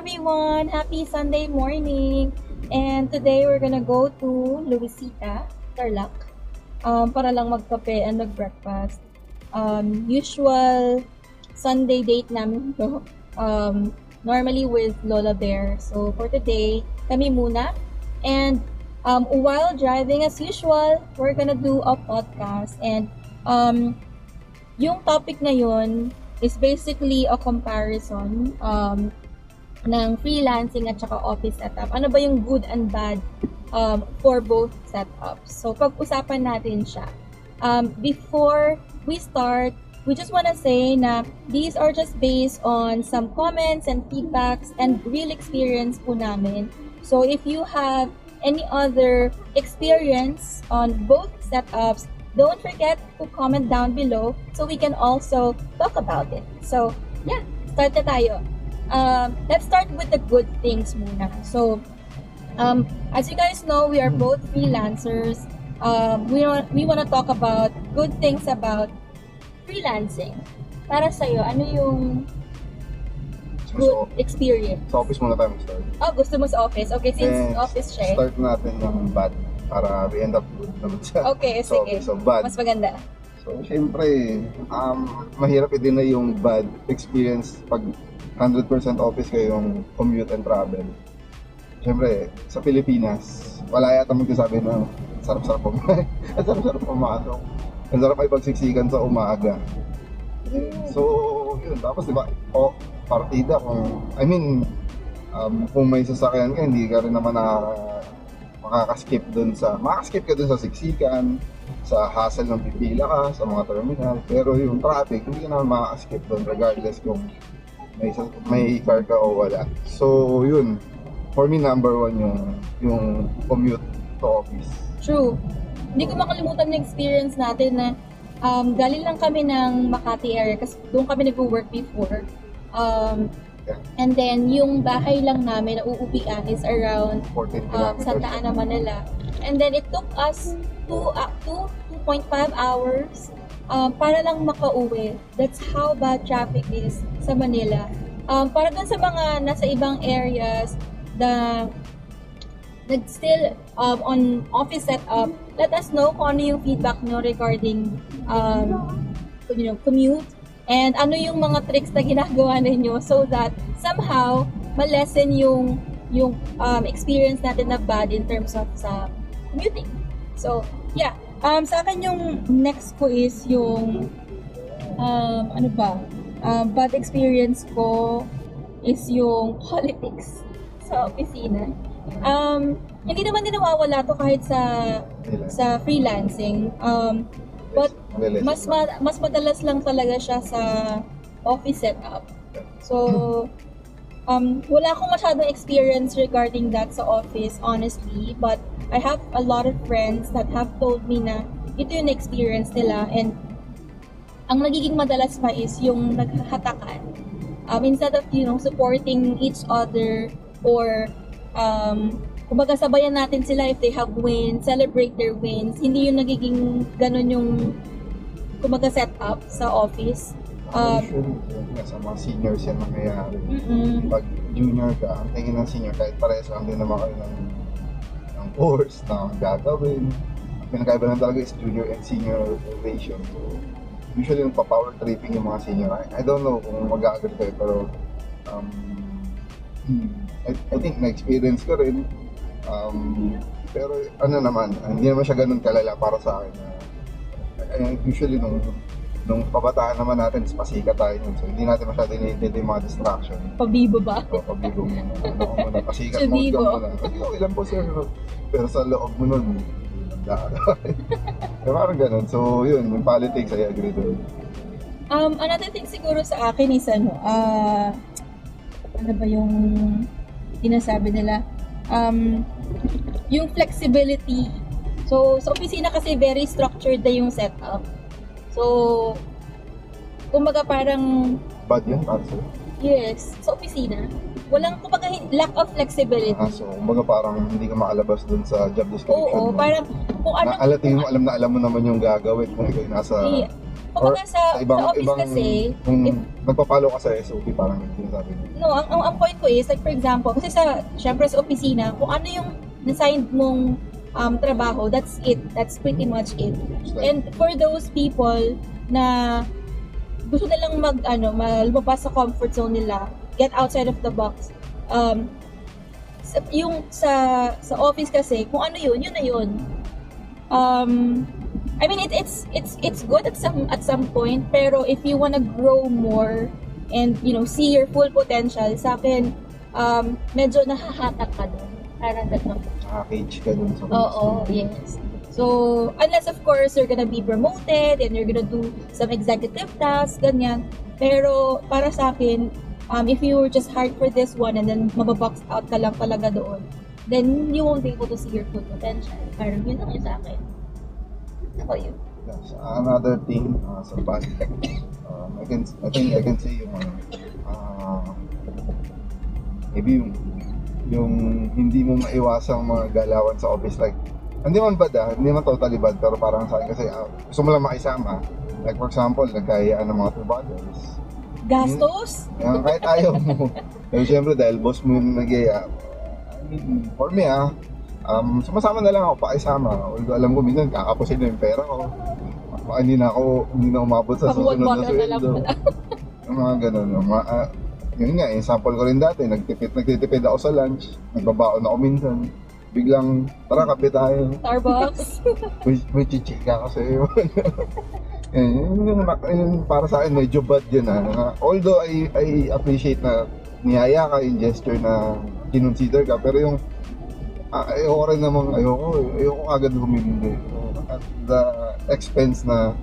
everyone! Happy Sunday morning! And today we're gonna go to Luisita, Tarlac, para lang magkape and mag-breakfast. Usual Sunday date namin to. Normally with Lola Bear. So for today, kami muna. And while driving as usual, we're gonna do a podcast. And yung topic ngayon is basically a comparison ng freelancing at saka office setup. Ano ba yung good and bad for both setups? So, pag-usapan natin siya. Before we start, we just wanna say na these are just based on some comments and feedbacks and real experience po namin. So, if you have any other experience on both setups, don't forget to comment down below so we can also talk about it. So, yeah, start na tayo. Let's start with the good things muna. So, as you guys know, we are both freelancers. We want to talk about good things about freelancing. Para sa'yo, ano yung good experience? Sa office muna tayo mag-start. Oh, gusto mo sa office? Okay, since office siya eh. Start natin ng bad para we end up good naman siya. Okay, so, sige. So, bad. Mas maganda. So, syempre, mahirap din na yung bad experience pag 100% office kayong commute and travel. Syempre, sa Pilipinas, wala yata magsasabi na sarap-sarap pumasok. Sarap-sarap pumasok. Ang sarap ay pagsiksikan sa umaga. So, yun. Tapos, di ba, partida kung, kung may sasakyan ka, hindi ka rin naman makakaskip ka dun sa siksikan, sa hassle ng pipila ka, sa mga terminal. Pero yung traffic, hindi ka naman makakaskip dun regardless kung may car ka o wala. So, yun. For me, number one yung commute to office. True. Hindi ko makalimutan yung experience natin na galing lang kami ng Makati area kasi doon kami nag-work before. And then, yung bahay lang namin na uuwian is around 14 kilometers. Santa Ana, Manila. And then, it took us 2.5 hours para lang makauwi. That's how bad traffic is sa Manila. Para dun sa mga nasa ibang areas na still on office setup, let us know kung ano yung feedback nyo regarding commute and ano yung mga tricks na ginagawa ninyo so that somehow ma-lessen yung experience natin na bad in terms of sa commuting. So, yeah. Sa akin yung next ko is yung bad experience ko is yung politics sa opisina. Hindi naman din nawawala to kahit sa freelancing. But mas madalas lang talaga siya sa office setup. So, wala akong masyadong experience regarding that sa office, honestly. But I have a lot of friends that have told me na ito yung experience nila. And ang nagiging madalas pa is yung naghahatakan. Instead of, supporting each other or kumbaga sabayan natin sila if they have wins, celebrate their wins. Hindi yung nagiging ganun yung kumbaga setup sa office. Usually, sa mga seniors yan nangyayari. Pag junior ka, ang tingin ng senior, kahit parehas lang din naman kayo ng course na gagawin. Ang pinagkaiba lang talaga is junior and senior relation. So, usually yung pa-power tripping yung mga senior. I don't know kung mag-agree kayo, pero I think na-experience ko rin. Pero hindi naman siya ganun kalala para sa akin. Usually nung kabataan naman natin, pasikat tayo nun. So hindi natin masyado iniintindi yung mga distraction. Pabibo ba? Pabibo muna. Pasikat mode ka muna. Kasi okay lang po sir. Pero sa loob mo nun, pero parang ganun. So yun, yung politics, I agree doon. Another thing siguro sa akin is ano ba yung sinasabi nila? Yung flexibility. So, sa opisina kasi very structured na yung setup. So, kumbaga parang... Bad yun, para sa'yo? Yes, sa opisina. walang, kumbaga, lack of flexibility. So, kumbaga parang hindi ka makalabas dun sa job description Oo, mo. parang kung ano, Tingin mo, alam mo naman yung gagawin kung ikaw yung nasa... kumbaga sa office kasi, kung nagpapalo ka sa SOP, parang yung sabi mo. no, ang point ko is, like for example, kasi syempre sa opisina, kung ano yung na-signed mong trabaho, that's it. That's pretty much it. And for those people na gusto nilang lumabas sa comfort zone nila, get outside of the box. Yung sa office kasi, kung ano yun na yun. I mean, it's good at some point, pero if you wanna grow more and see your full potential, sa akin medyo nahahatak ka doon. Parang gano'n. Cage ka dun sa Oo, yes. So, unless of course you're gonna be promoted and you're gonna do some executive tasks, ganyan. Pero para sa akin, if you were just hired for this one and then mababox out ka lang talaga doon, then you won't be able to see your full potential. Parang yun lang yun sa akin. Ako yun. Yes, another thing sa bad, I think I can say yung maybe yung hindi mo maiwasang mga galawan sa office, like hindi man bad hindi man totally bad, pero parang sa akin kasi gusto mo lang makisama, like for example nagkayaan ng mga trabadors, gastos? Kahit ayaw mo pero syempre dahil boss mo yung nag-iya, for me sumasama na lang ako, pakisama, although alam ko minsan kakapusin na yung pera ko, hindi na umabot sa susunod na sweldo. Yung mga ganun, yun nga, sample ko rin dati, nagtitipid ako sa lunch, nagbabaon ako minsan, biglang, tara kape tayo. Starbucks. May chichika kasi yun. Yun, para sa akin, medyo bad yun although I appreciate na niyaya ka yung gesture na kinonsider ka, pero yung ayoko rin namang, ayoko agad humindi. At the expense na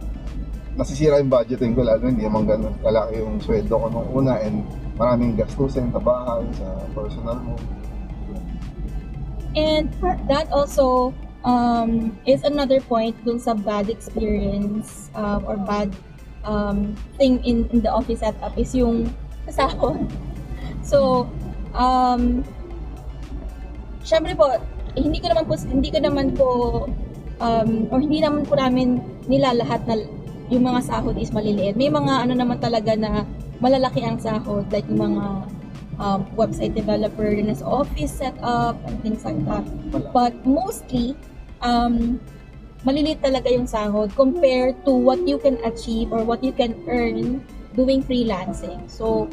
nasisira yung budgeting ko, lalo hindi naman ganun kalaki yung sweldo ko nung una and maraming gastusin sa bahay, sa personal mo. And that also is another point dun sa bad experience or bad thing in the office setup is yung sahod. So, syempre po, hindi naman po namin nilalahat na yung mga sahod is maliliit. May mga naman talaga na malalaki ang sahod, like yung mga website developer na sa office setup and things like that. But mostly, maliliit talaga yung sahod compared to what you can achieve or what you can earn doing freelancing. So,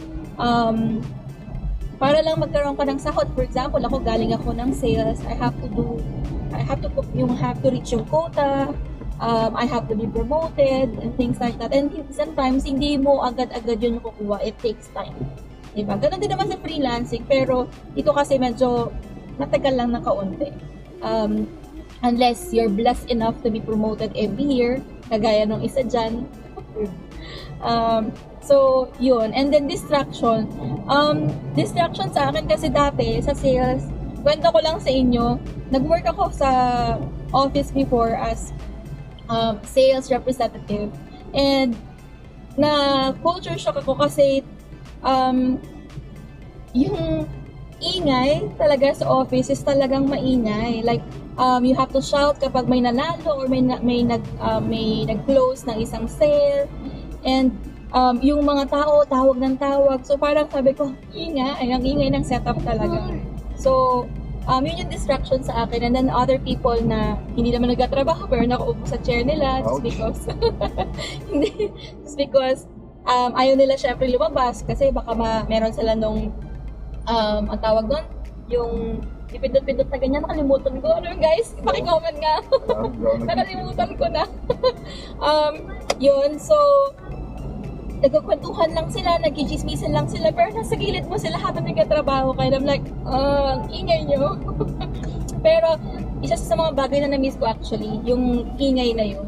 para lang magkaroon ka ng sahod, for example, galing ako ng sales, I have to reach yung quota, I have to be promoted and things like that. And sometimes hindi mo agad-agad yun kukuha, it takes time. Diba? Ganun din naman sa freelancing, pero ito kasi medyo matagal lang na kaunti. Unless you're blessed enough to be promoted every year, kagaya nung isa dyan. So, yun. And then distraction. Distraction sa akin kasi dati sa sales, kwento ko lang sa inyo, nag-work ako sa office before as sales representative. And na culture shock ako kasi yung ingay talaga sa office is talagang maingay. Like, you have to shout kapag may nanalo or may nag-close ng isang sale. And yung mga tao, tawag ng tawag. So parang sabi ko, ang ingay ng setup talaga. So, yun yung distraction sa akin. And then other people na hindi naman nagtatrabaho pero nakaupo sa chair nila just because ayaw nila syempre lumabas kasi baka meron sila nung ang tawag doon, yung pindot-pindot na ganyan, nakalimutan ko. Guys? Pakicomment nga. Nakalimutan ko na. Yun, so nagkukwentuhan lang sila, nagkichismisan lang sila, pero nasa gilid mo sila habang nagkatrabaho kayo. I'm like, ingay nyo. Pero, isa sa mga bagay na na-miss ko actually, yung ingay na yun.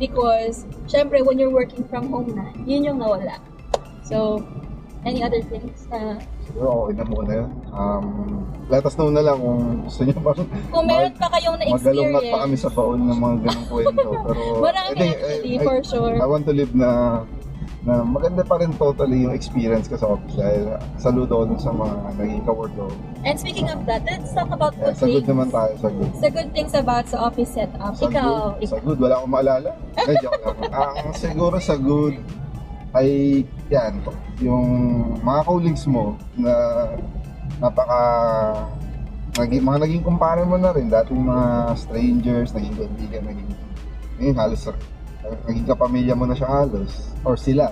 Because, syempre, when you're working from home na, yun yung nawala. So, any other things na... Siguro, okay na muna yun. Let us know na lang kung gusto nyo ba. Kung meron pa kayong na-experience. Magalungat pa kami sa baon ng mga ganong kwento. Pero, marami actually, for sure. I want to live na na maganda pa rin totally yung experience ko sa office dahil saludo dun sa mga naging ka-work ko. And speaking of that, let's talk about Kaya good sa good things. naman tayo, sa good. Sa good things about sa office setup. Sa good, wala akong maalala. Ay, joke lang. Ang siguro sa good ay yan, yung mga colleagues mo na napaka mga naging kumpare mo na rin, dating mga strangers, naging kaibigan, ngayon halos naging kapamilya mo na siya halos, or sila.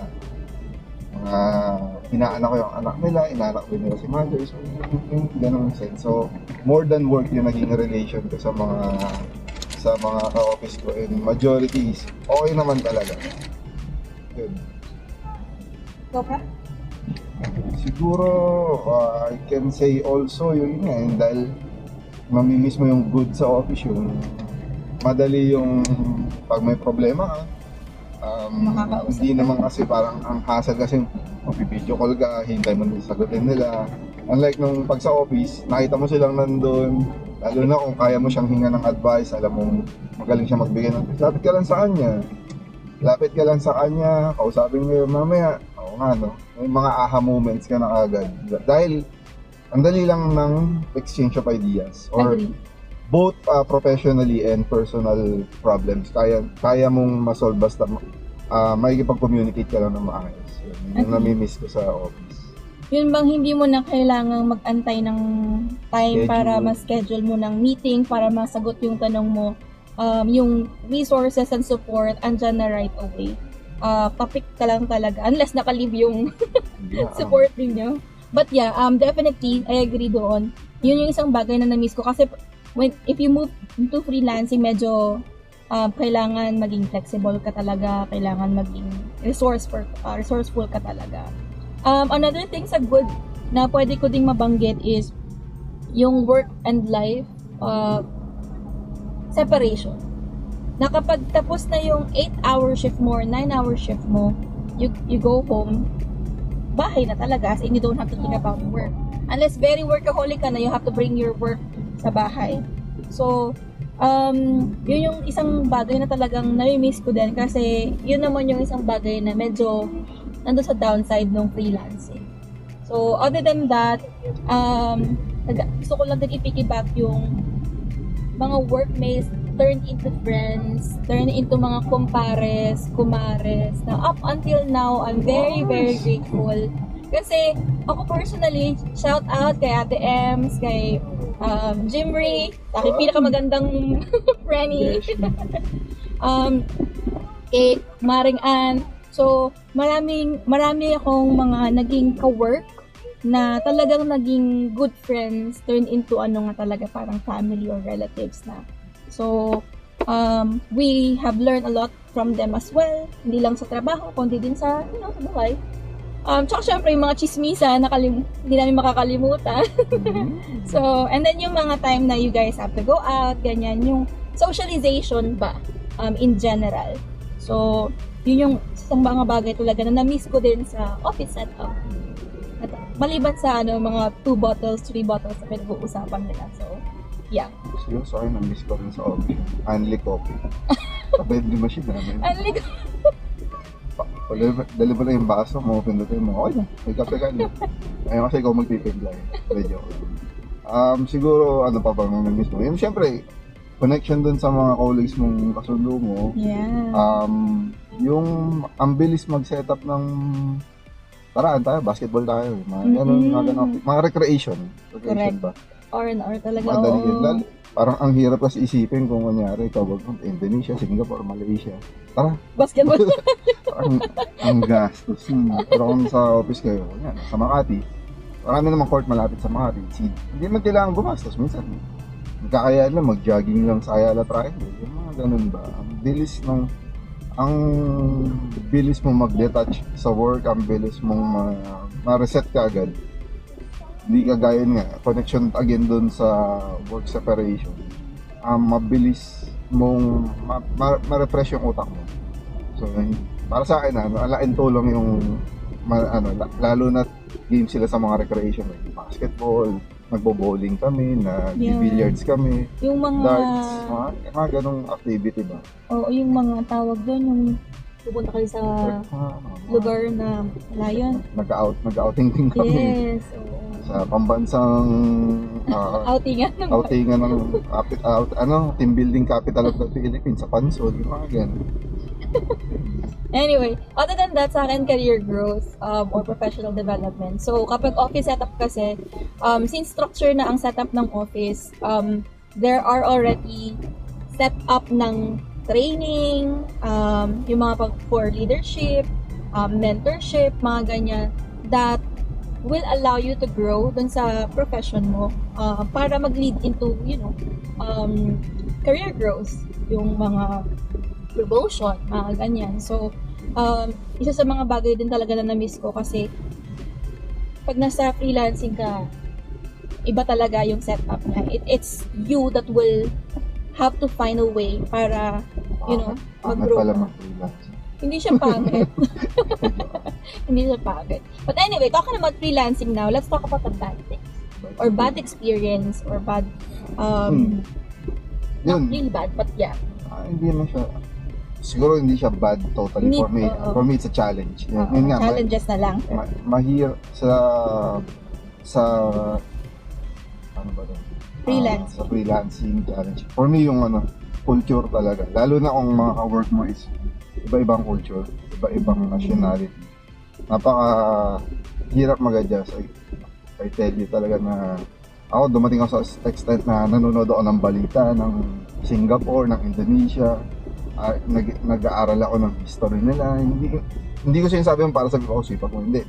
Mga inaanak ko yung anak nila, inaanak ko nila si mother, so yung ganong sense. So, more than work yung naging relation ko sa mga ka-office ko, and majority is okay naman talaga. Yun. Go pa? Siguro, I can say also yun nga, dahil mamimiss mo yung good sa office yun. Madali yung pag may problema ka, Makakausap hindi ka. naman kasi parang ang hassle kasi mag-video call ka, hintay mo na sagutin nila. Unlike nung pag sa office, nakita mo silang nandun, lalo na kung kaya mo siyang hinga ng advice, alam mo magaling siya magbigay ng advice, lapit ka lang sa kanya, kausapin mo mamaya, oo nga no, may mga aha moments ka na agad. Dahil ang dali lang ng exchange of ideas or Agree. both professionally and personal problems kaya mong ma-solve basta makikipag-communicate ka lang ng maayos. Yun yung namimiss ko sa office. Yun bang hindi mo na kailangang mag-antay ng time Schedule. para ma-schedule mo ng meeting para masagot yung tanong mo, yung resources and support andyan na right away. Topic ka lang talaga unless naka-leave yung Yeah. support ninyo. But yeah, definitely I agree doon. Yun yung isang bagay na na-miss ko kasi if you move into freelancing, medyo kailangan maging flexible ka talaga, kailangan maging resourceful ka talaga. Another thing sa good na pwede ko ding mabanggit is yung work and life separation. Na kapag tapos na yung 8-hour shift mo or 9-hour shift mo, you go home, bahay na talaga, as in you don't have to think about work. Unless very workaholic ka na, you have to bring your work sa bahay. So, yun yung isang bagay na talagang nami-miss ko din kasi yun naman yung isang bagay na medyo nandun sa downside ng freelancing. So, other than that, gusto ko lang din i-piggyback yung mga workmates turn into friends, turn into mga kumpares, kumares, na up until now, I'm very, very grateful. Kasi ako personally, shout out kay Ate Ems, kay Jimry, aking pinakamagandang Frenny, kay Maring Ann. So, marami akong mga naging ka-work na talagang naging good friends, turn into ano nga talaga parang family or relatives na. So, we have learned a lot from them as well. Hindi lang sa trabaho, kundi din sa, sa buhay. Tsaka syempre, yung mga chismisa, hindi namin makakalimutan. So, and then yung mga time na you guys have to go out, ganyan, yung socialization ba, in general. So, yun yung isang mga bagay talaga na na-miss ko din sa office setup. At maliban sa mga 2 bottles, 3 bottles na pinag-uusapan nila. So, yeah. Siguro sa akin, na-miss ko rin sa office. Unli coffee. Vending machine namin. Unlike, Dali mo na yung baso, pindutin mo. Okay na, may kape ka na. Ayun kasi ikaw magtitimpla eh. Medyo. Siguro, ano pa bang na-miss mo? Yun, syempre, connection dun sa mga colleagues mong kasundo mo. yeah. Yung ang bilis mag-setup ng tara, tayo, basketball tayo. Mga recreation. Recreation ba? R&R talaga. Madali yun. Oo. Parang ang hirap kasi isipin kung kunyari, ikaw Indonesia, Singapore, Malaysia. Tara, Basketball. ang gastos. Pero kung sa office kayo, yan, sa Makati, marami namang court malapit sa Makati. Hindi man kailangan gumastos. Minsan, magkakayaan lang, mag-jogging lang sa Ayala Triangle. Yung mga ganun ba? Ang bilis mo mag-detach sa work, ang bilis mong ma-reset ka agad. Hindi ka gaya nga, connection again dun sa work separation. Mabilis mong ma-refresh yung utak mo. So, para sa akin, alain tulong yung lalo na game sila sa mga recreation, like basketball, nagbo-bowling kami, nag-billiards kami, Yung mga darts, mga ganong activity ba? Oo, yung mga tawag doon, yung pupunta kayo sa lugar na layon. Nag-outing din kami. Yes, oo. Sa pambansang Outingan naman. outingan ng team building capital of the Philippines sa Pansol, yung mga ganun. Anyway, other than that, sa akin, career growth or professional development. So, kapag office setup kasi, since structure na ang setup ng office, there are already set up ng training, yung mga for leadership, mentorship, mga ganyan, that will allow you to grow dun sa profession mo para mag-lead into, career growth, yung mga promotion, mga ganyan. So, isa sa mga bagay din talaga na na-miss ko kasi pag nasa freelancing ka, iba talaga yung setup niya. It's you that will have to find a way para, mag-grow. Hindi siya pangit. Hindi siya pangit. But anyway, talking about freelancing now, let's talk about the bad things. Or bad experience, or bad, not really bad, but yeah. Hindi naman siya, siguro hindi siya bad totally for me. For me, it's a challenge. Yun nga, challenges na lang. Mahirap sa ano ba doon? Freelance. Sa freelancing challenge. For me, yung culture talaga. Lalo na kung mga ka-work mo is iba-ibang culture, iba-ibang nationality. Napaka-hirap mag-adjust. I tell you talaga na ako dumating ako sa extent na nanonood ako ng balita ng Singapore, ng Indonesia. Nag-aaral ako ng history nila. Hindi ko sinasabi yung para sabi ko, sipa ko. Hindi.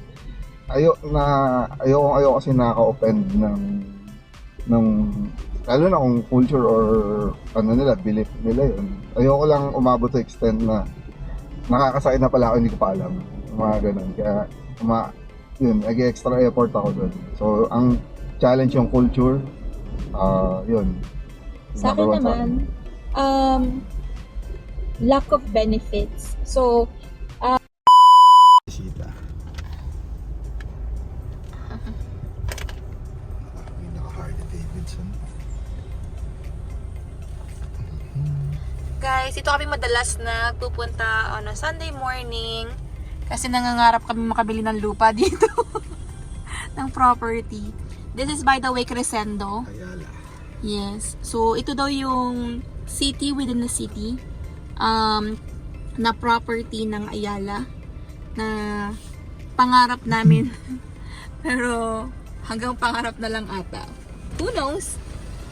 Ayoko kasi nakaka-offend ng lalo na kung culture or belief nila yun. Ayoko lang umabot sa extent na nakakasakit na pala ako, hindi ko pa alam. Mga ganun. Kaya, nag-extra effort ako doon. So, ang challenge yung culture, yun. Sa akin naman, lack of benefits. So, guys, ito kami madalas na pupunta on a Sunday morning kasi nangangarap kami makabili ng lupa dito ng property. This is by the way Crescendo. Ayala. Yes. So ito daw yung city within the city na property ng Ayala na pangarap namin. Pero hanggang pangarap na lang ata. Who knows?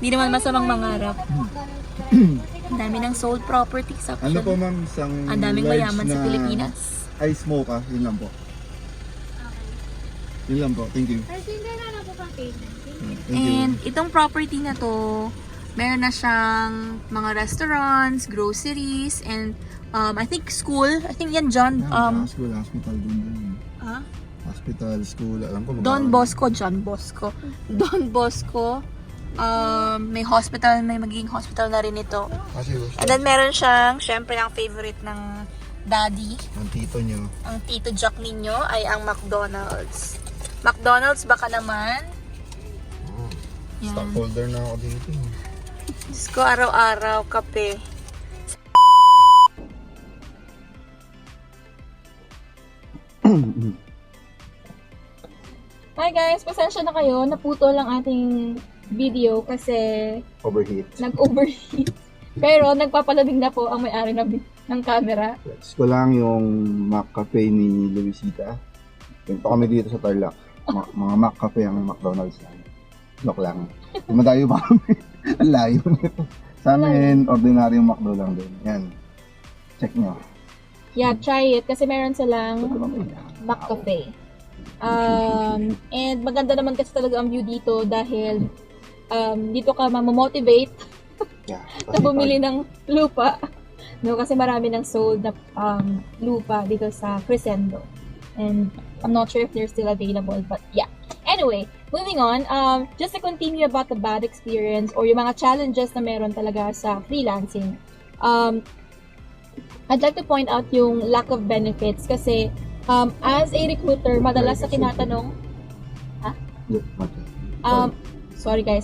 Hindi naman masamang mangarap. Ang dami ng sold properties actually. Ano po ma'am, isang ang daming mayaman sa Pilipinas. Ice mocha, yun lang po. Yun lang po, thank you. And itong property na to, meron na siyang mga restaurants, groceries, and I think school. I think yan John. School, hospital din. Hospital, school, alam ko. Don Bosco. Don Bosco. May hospital, may magiging hospital na rin ito. And then meron siyang, syempre ang favorite ng daddy. Ang tito nyo. Ang tito Jack ninyo ay ang McDonald's. McDonald's baka naman. Yan. Stockholder na ako dito. Diyos ko, araw-araw kape. Hi guys, pasensya na kayo. Naputol ang ating video kasi Overheat. nag-overheat. Pero nagpapalamig na po ang may-ari ng camera. Let's ko lang yung Mac Cafe ni Luisita. Punta kami dito sa Tarlac. Mga Mac Cafe ang McDonald's lang. Joke lang. Dumadayo pa kami. Ang layo nito. Sa amin, ordinaryong McDo lang din. Yan. Check nyo. Yeah, try it kasi meron silang Mac Cafe. And maganda naman kasi talaga ang view dito dahil dito ka mamomotivate na bumili ng lupa. No, kasi marami ng sold na lupa dito sa Crescendo. And I'm not sure if they're still available, but yeah. Anyway, moving on, just to continue about the bad experience or yung mga challenges na meron talaga sa freelancing. I'd like to point out yung lack of benefits kasi as a recruiter, madalas na tinatanong sorry guys.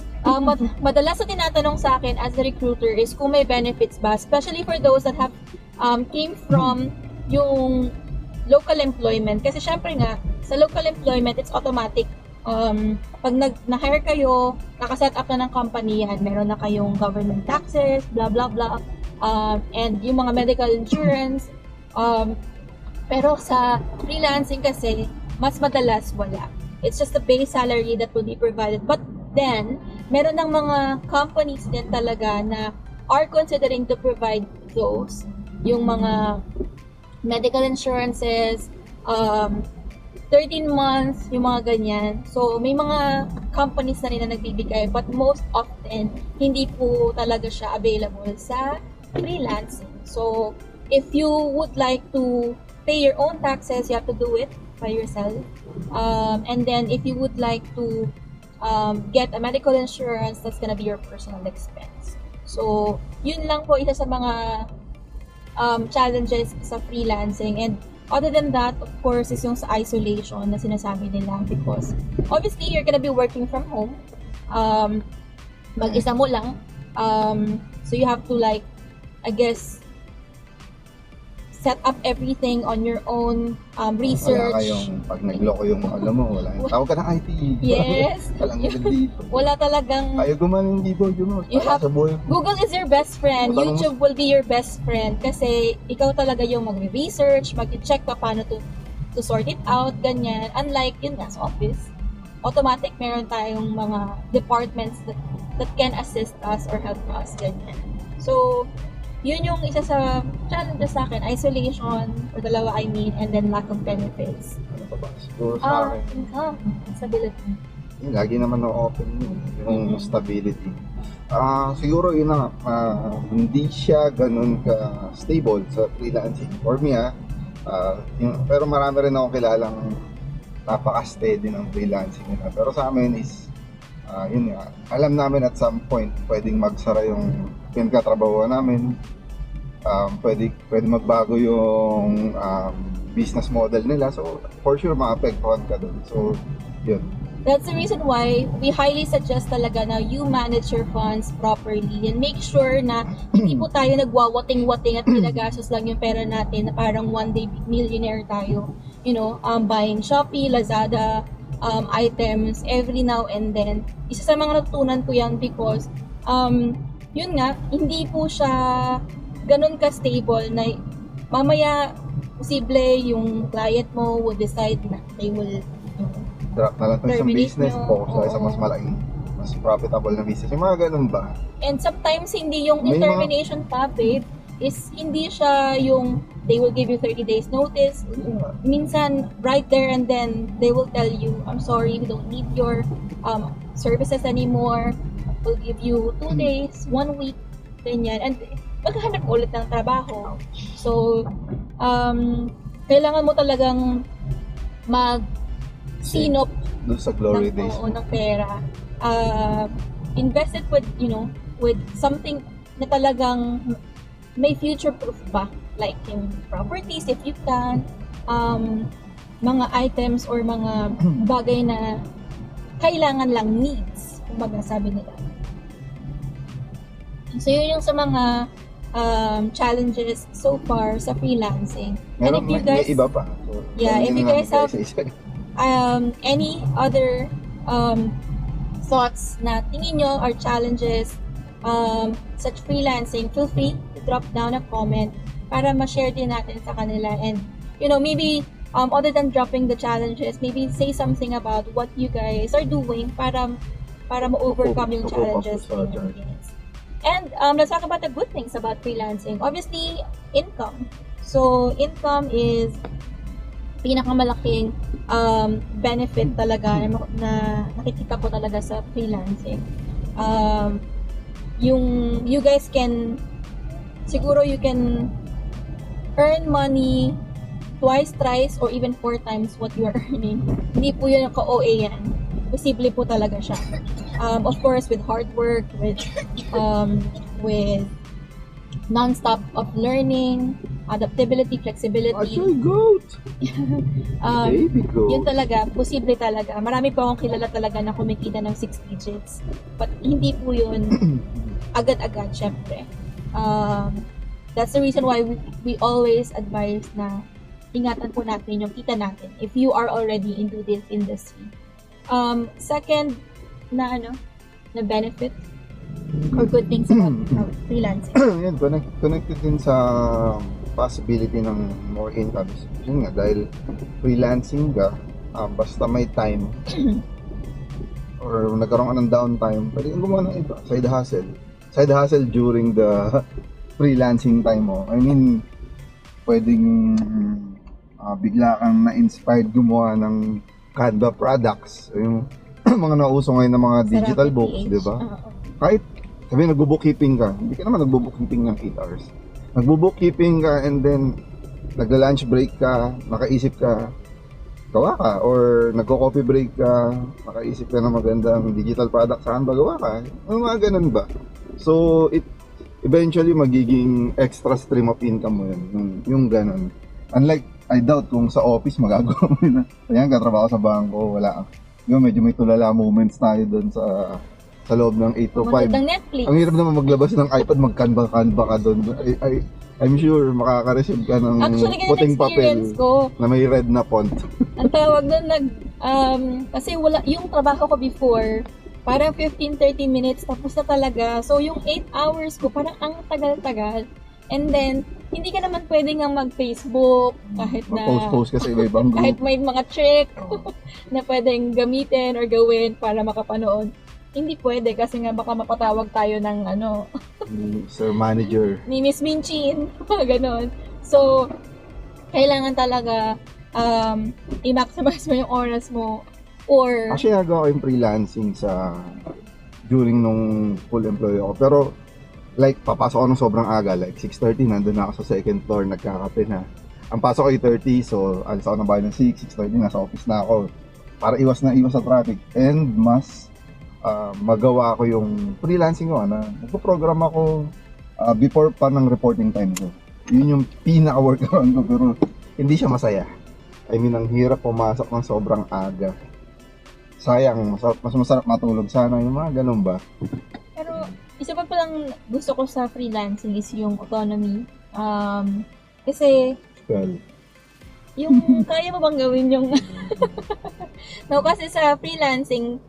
Madalas na tinatanong sa akin as a recruiter is kung may benefits ba, especially for those that have came from yung local employment. Kasi syempre nga, sa local employment, it's automatic. Pag na-hire kayo, nakaset up na ng company yan, meron na kayong government taxes, blah, blah, blah, and yung mga medical insurance. Pero sa freelancing kasi, mas madalas wala. It's just the base salary that will be provided. But then, meron ng mga companies din talaga na are considering to provide those. Yung mga medical insurances, 13 months, yung mga ganyan. So, may mga companies na rin na nagbibigay, but most often, hindi po talaga siya available sa freelancing. So, if you would like to pay your own taxes, you have to do it by yourself. And then, if you would like to get a medical insurance, that's gonna be your personal expense. So, yun lang po isa sa mga challenges sa freelancing. And other than that, of course, is yung sa isolation na sinasabi nila, because obviously you're gonna be working from home. Mag-isa mo lang. So you have to, like, I guess, set up everything on your own research. Wala kayong, pag nagloko yung alam mo, wala yung tawag ka ng IT. Yes. Walang dito. Wala talagang... Ayaw gumaling dito, You have, sa buhay. Google is your best friend. Tanong mo- YouTube will be your best friend kasi ikaw talaga yung mag-research, mag-check pa paano to sort it out, ganyan. Unlike yun nga sa office, automatic meron tayong mga departments that can assist us or help us, ganyan. So, yun yung isa sa challenges sa akin, isolation, or dalawa I mean, and then lack of benefits. Ano pa ba? Siguro sa akin, Income, stability. yun, lagi naman na-open yung stability. Siguro yun na, hindi siya ganun ka-stable sa freelancing. For me, pero marami rin akong kilalang napaka-steady ng freelancing nila. Pero sa amin is, yun nga, alam namin at some point, pwedeng magsara yung pinagkatrabahuan namin. Pwede magbago yung business model nila. So, for sure, maapektuhan ka dun. So, yun. That's the reason why we highly suggest talaga na you manage your funds properly and make sure na hindi po tayo nagwawating-wating at ginagastos lang yung pera natin na parang one day millionaire tayo. You know, buying Shopee, Lazada, items every now and then. Isa sa mga natutunan ko yan because yun nga, hindi po siya ganun ka-stable na mamaya posible yung client mo will decide na they will Drop na lang ito isang terminate business, nyo. focus na sa Oo. mas malaking, mas profitable na business. Yung mga ganun ba? And sometimes hindi yung May mga- termination pa, babe, is hindi siya yung they will give you 30 days notice. Minsan, right there and then, they will tell you, I'm sorry, we don't need your services anymore. We'll give you 2 days, 1 week, ganyan. And maghahanap ulit ng trabaho. So, kailangan mo talagang mag-sinop Doon sa glory days. ng pera. Invest it with, with something na talagang may future proof ba? Like yung properties if you can, mga items or mga bagay na kailangan lang, needs, kung sabi nila. So yun yung sa mga challenges so far sa freelancing. And if you guys, may iba pa. So, Yeah, if hindi you na guys namin have- isa-isa. any other thoughts na tingin nyo are challenges sa freelancing, feel free to drop down a comment para ma-share din natin sa kanila. And, maybe other than dropping the challenges, maybe say something about what you guys are doing para ma-overcome yung challenges. Sa na yun. Yes. And let's talk about the good things about freelancing. Obviously, income. So, income is pinakamalaking benefit talaga na nakikita ko talaga sa freelancing. You guys can, siguro you can earn money twice, thrice, or even 4 times what you are earning. Hindi po yun ka-OA yan. Posible po talaga siya. Of course, with hard work, with non-stop of learning, adaptability, flexibility. goat! Baby goat. Yun talaga, posible talaga. Marami pa akong kilala talaga na kumikita ng 6 digits. But hindi po yun agad-agad, syempre. That's the reason why we always advise na ingatan po natin yung kita natin if you are already into this industry. Second na benefit or good things about freelancing. Yan, connected din sa possibility ng more incomes. Yun nga, dahil freelancing ka, basta may time or nagkaroon ka ng downtime, pwede kang gumawa ng iba, side hustle during the freelancing time mo. I mean, pwedeng bigla kang na-inspired gumawa ng Canva products, yung mga nauso ngayon ng mga digital books, di ba? Kahit sabi nagbo-bookkeeping ka, hindi ka naman nagbo-bookkeeping ng 8 hours. Nagbo-bookkeeping ka and then nagla-lunch break ka, nakaisip ka, gawa ka, or nagko-coffee break ka, nakaisip ka ng magandang digital product, saan ba gawa ka? Ano mga ganun ba? So, it eventually magiging extra stream of income mo yun, yung ganun. Unlike, I doubt kung sa office magagawa mo yun. Ayan, katrabaho sa bangko, wala. Yung medyo may tulala moments tayo doon sa loob ng 8 to 5. Netflix. Ang hirap naman maglabas ng iPad, mag-canva ka doon. I'm sure makaka-receive ka ng puting papel na may red na font. Ang tawag doon, kasi wala, yung trabaho ko before, parang 15-30 minutes, tapos na talaga. So, yung 8 hours ko, parang ang tagal-tagal. And then, hindi ka naman pwede nga mag-Facebook, kahit na post kasi iba-ibang group. Kahit may mga trick na pwedeng gamitin or gawin para makapanood. Hindi pwede kasi nga baka mapatawag tayo ng Sir Manager. Ni Miss Minchin, ganon. So, kailangan talaga i-maximize mo yung oras mo or... Actually, nagawa ko yung freelancing during nung full employee ako. Pero, like, papasok ako ng sobrang aga, like 6:30, nandun na ako sa second floor, nagkakape na. Ang pasok ko ay 30, so alis ako ng bahay ng 6:30, nasa office na ako. Para iwas sa traffic. And mas magawa ko yung freelancing ko, nagpo-program ako before pa ng reporting time ko. Yun yung pinaka-workaround ko, pero hindi siya masaya. I mean, ang hirap pumasok ng sobrang aga. Sayang, mas masarap matulog sana, yung mga ganun ba? Pero, isa pa palang gusto ko sa freelancing is yung autonomy. Kasi, yung kaya mo bang gawin yung... No, kasi sa freelancing,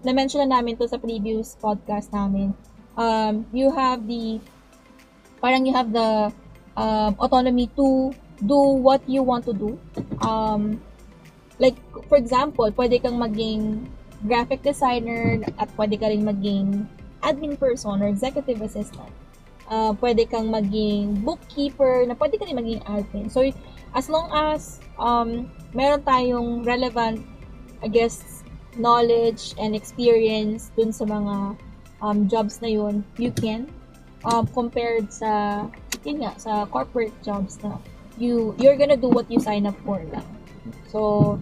na-mention na namin to sa previous podcast namin. You have the autonomy to do what you want to do. Like, for example, pwede kang maging graphic designer at pwede ka rin maging admin person or executive assistant. Pwede kang maging bookkeeper, na pwede ka rin maging admin. So, as long as meron tayong relevant, I guess, knowledge and experience dun sa mga jobs na yun, you can, compared sa, sa corporate jobs na you're gonna do what you sign up for lang. So,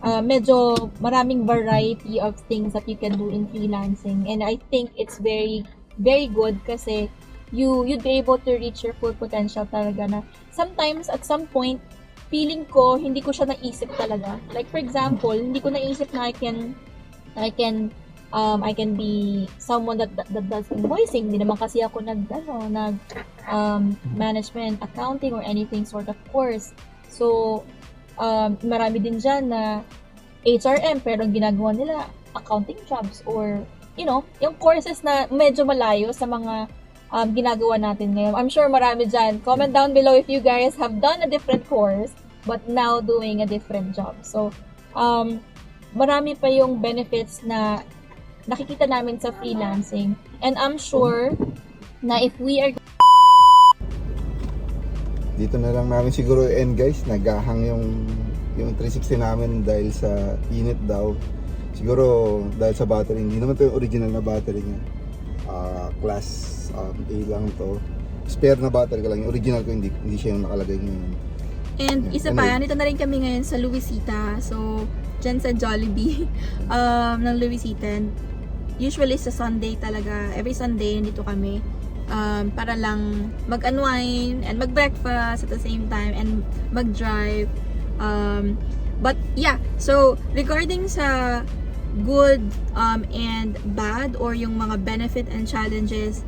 medyo maraming variety of things that you can do in freelancing, and I think it's very, very good kasi you'd be able to reach your full potential talaga na sometimes at some point feeling ko hindi ko siya naisip talaga. Like for example, hindi ko naisip na I can be someone that does invoicing. Hindi naman kasi ako nag management, accounting or anything sort of course. So marami din dyan na HRM pero ang ginagawa nila accounting jobs or yung courses na medyo malayo sa mga ginagawa natin ngayon. I'm sure marami dyan. Comment down below if you guys have done a different course but now doing a different job. So, marami pa yung benefits na nakikita namin sa freelancing. And I'm sure na if we are... Dito na lang namin siguro end guys. Naghahang yung 360 namin dahil sa init daw. Siguro dahil sa battery. Hindi naman ito yung original na battery niya. Class A lang to. Spare na battery ka lang. Yung original ko hindi siya yung nakalagay ngayon. And isa pa, nito na rin kami ngayon sa Luisita. So, dyan sa Jollibee ng Luisita. Usually sa Sunday talaga. Every Sunday, dito kami. Para lang mag-unwind and mag-breakfast at the same time and mag-drive. But yeah, so regarding sa good and bad or yung mga benefit and challenges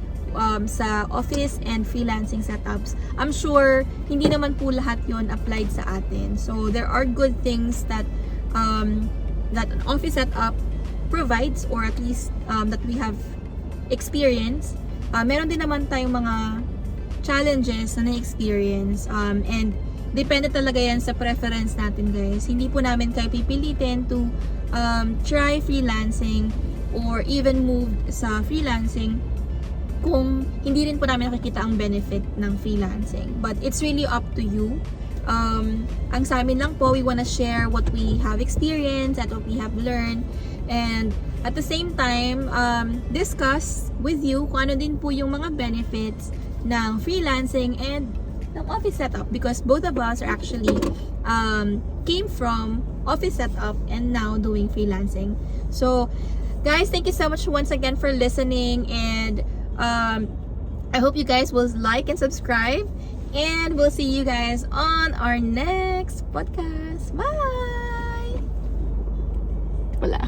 sa office and freelancing setups. I'm sure hindi naman po lahat yon applied sa atin. So there are good things that that an office setup provides, or at least that we have experienced. Meron din naman tayong mga challenges na na-experience, and depende talaga yan sa preference natin, guys. Hindi po namin kayo pipilitin to try freelancing or even move sa freelancing kung hindi rin po namin nakikita ang benefit ng freelancing. But it's really up to you. Ang sa amin lang po, we wanna share what we have experienced and what we have learned, and at the same time discuss with you kung ano din po yung mga benefits ng freelancing and ng office setup, because both of us are actually came from office setup and now doing freelancing. So guys, thank you so much once again for listening, and I hope you guys will like and subscribe, and we'll see you guys on our next podcast. Bye! Wala.